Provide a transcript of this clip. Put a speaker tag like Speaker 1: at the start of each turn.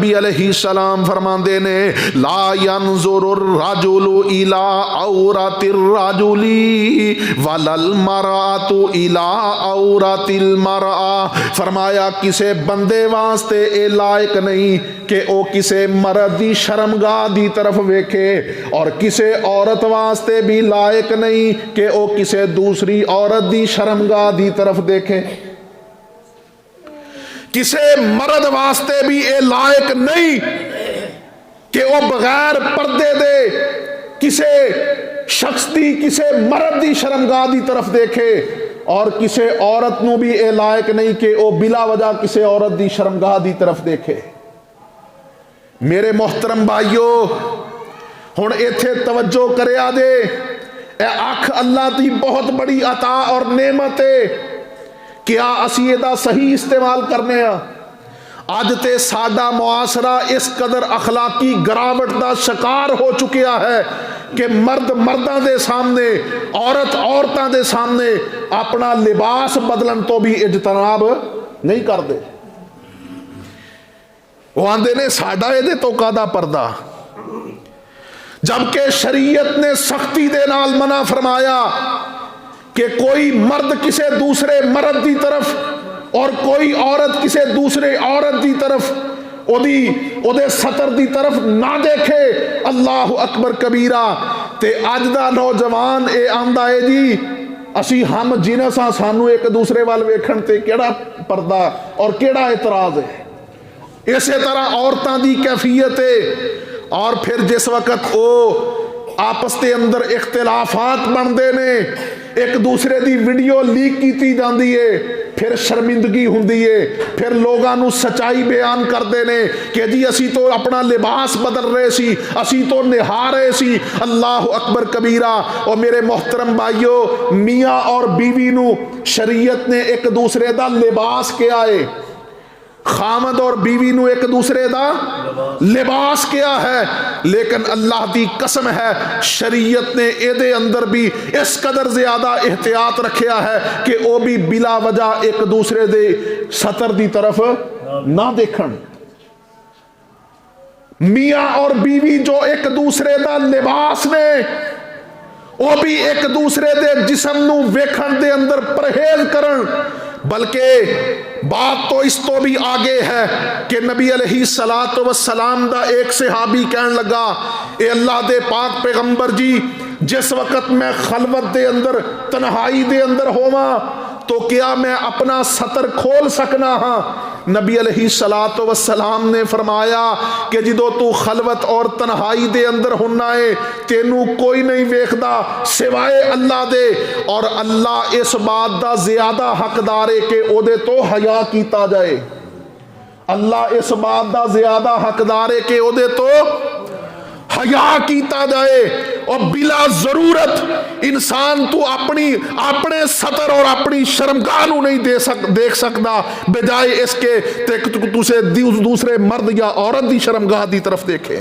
Speaker 1: نبی علیہ السلام فرماندے نے لا ينظر الرجل الى عورت الرجل ولا المرأة الى عورت المرأة، فرمایا کسے بندے واسطے اے لائق نہیں کہ او کسے مرد دی شرمگاہ دی طرف ویکھے، اور کسے عورت واسطے بھی لائق نہیں کہ او کسے دوسری عورت دی شرمگاہ دی طرف دیکھے۔ کسے مرد واسطے بھی اے لائق نہیں کہ وہ بغیر پردے دے کسے شخص دی کسے مرد دی شرمگاہ دی طرف دیکھے، اور کسے عورت نو بھی اے لائق نہیں کہ وہ بلا وجہ کسے عورت دی شرمگاہ دی طرف دیکھے۔ میرے محترم بھائیو، ہن ایتھے توجہ کریا دے، اے اکھ اللہ دی بہت بڑی عطا اور نعمت ہے، کیا اسی دا صحیح استعمال کرنے ہاں؟ اج تے ساڈا معاشرہ اس قدر اخلاقی گراوٹ دا شکار ہو چکیا ہے کہ مرد مرداں دے سامنے، عورت عورتاں دے سامنے اپنا لباس بدلن تو بھی اجتناب نہیں کردے۔ وہ آندے نے ساڈا اے دے تو کادا پردہ، جبکہ شریعت نے سختی دے نال منع فرمایا کہ کوئی مرد کسے دوسرے مرد دی طرف اور کوئی عورت کسے دوسرے عورت دی طرف او دے سطر دی طرف نہ دیکھے۔ اللہ اکبر کبیرہ۔ تے اج دا نوجوان اے آندا ہے جی اسی ہم جنس ہاں، سانو ایک دوسرے وال ویکھن تے کیڑا پردہ اور کیڑا اعتراض ہے۔ اسی طرح عورتاں دی کیفیت ہے، اور پھر جس وقت او آپس دے اندر اختلافات بندے نے، ایک دوسرے دی ویڈیو لیک کیتی جاندی ہے، پھر شرمندگی ہوندی ہے، پھر لوگاں نو سچائی بیان کردے نے کہ جی اسی تو اپنا لباس بدل رہے سی، اسی تو نہا رہے سی۔ اللہ اکبر کبیرہ۔ اور میرے محترم بھائیو، میاں اور بیوی نو شریعت نے ایک دوسرے دا لباس کیا ہے، خامد اور بیوی نو ایک دوسرے دا لباس کیا ہے، لیکن اللہ دی قسم ہے شریعت نے اے دے اندر بھی اس قدر زیادہ احتیاط رکھیا ہے کہ او بھی بلا وجہ ایک دوسرے دے سطر دی طرف نہ دیکھن۔ میاں اور بیوی جو ایک دوسرے دا لباس نے، وہ بھی ایک دوسرے دے جسم نو ویکھن دے اندر پرہیز کرن۔ بلکہ بات تو اس تو بھی آگے ہے کہ نبی علیہ السلام دا ایک صحابی کہن لگا، اے اللہ دے پاک پیغمبر جی، جس وقت میں خلوت دے اندر تنہائی دے اندر ہوواں تو کیا میں اپنا سطر کھول سکنا ہاں؟ نبی علیہ السلام نے فرمایا کہ جدو تو خلوت اور تنہائی دے اندر ہونا ہے تینو کوئی نہیں ویکھدا سوائے اللہ دے، اور اللہ اس بات دا زیادہ حقدار ہے کہ او دے تو حیا کیتا جائے۔ اللہ اس بات دا زیادہ حقدار ہے کہ او دے تو حیا کیتا جائے، اور بلا ضرورت انسان تو اپنے سطر اور اپنی شرمگاہ نو نہیں دیکھ سکتا، بجائے اس کے تو سے دوسرے مرد یا عورت دی شرمگاہ دی طرف دیکھے۔